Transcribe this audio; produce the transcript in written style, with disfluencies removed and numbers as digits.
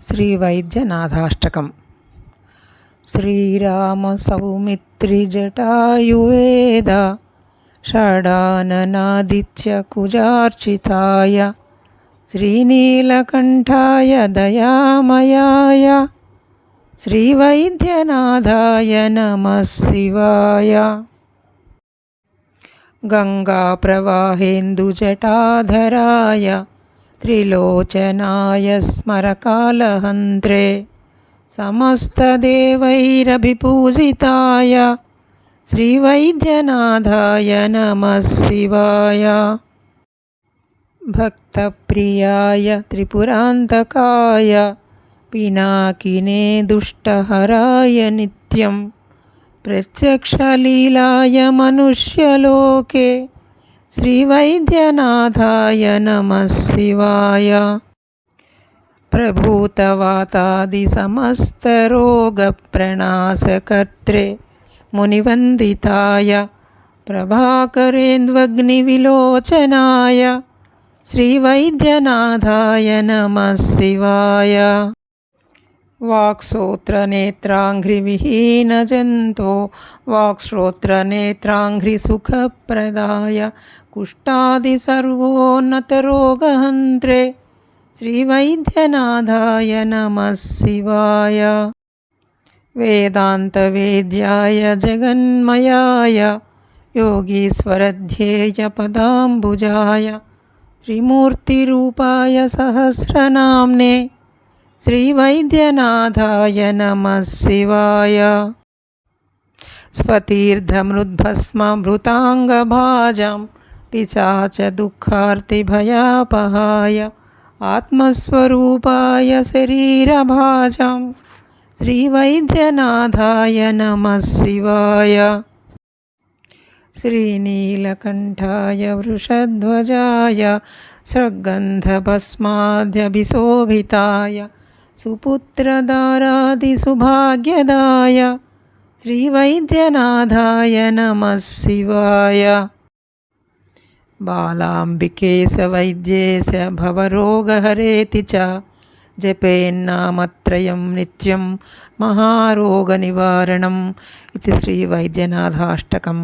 श्रीवैद्यनाथाष्टकम्। श्रीरामसौमित्रिजटायुवेद षडाननादित्यकुजार्चिताय श्रीनीलकण्ठाय दयामयाय श्रीवैद्यनाथाय नमः शिवाय। गङ्गाप्रवाहेन्दुजटाधराय त्रिलोचनाय स्मरकालहन्त्रे समस्तदेवैरभिपूजिताय श्रीवैद्यनाथाय नमः शिवाय। भक्तप्रियाय त्रिपुरान्तकाय पिनाकिने दुष्टहराय नित्यं प्रत्यक्षलीलाय मनुष्यलोके श्रीवैद्यनाथाय नमः शिवाय। प्रभूतवातादिसमस्तरोगप्रणाशकर्त्रे मुनिवन्दिताय प्रभाकरेन्द्वग्निविलोचनाय श्रीवैद्यनाथाय नमः शिवाय। वाक्श्रोत्रनेत्राङ्घ्रिविहीनजन्तो वाक्श्रोत्रनेत्राङ्घ्रिसुखप्रदाय कुष्ठादिसर्वोन्नतरोगहन्त्रे श्रीवैद्यनाथाय नमः शिवाय। वेदान्तवेद्याय जगन्मयाय योगीश्वरध्येयपदाम्बुजाय त्रिमूर्तिरूपाय सहस्रनाम्ने श्रीवैद्यनाथाय नमः शिवाय। स्वतीर्धमृद्भस्मभृताङ्गभाजं पिशाचदुःखार्तिभयापहाय आत्मस्वरूपाय शरीरभाजं श्रीवैद्यनाथाय नमः शिवाय। श्रीनीलकण्ठाय वृषध्वजाय सृग्गन्धभस्माद्यभिशोभिताय सुपुत्रदारादिसुभाग्यदाय श्रीवैद्यनाथाय नमः शिवाय। बालाम्बिकेशवैद्येश भवरोगहरेति च जपेन्नामत्रयं नित्यं महारोगनिवारणम् इति श्रीवैद्यनाथाष्टकम्।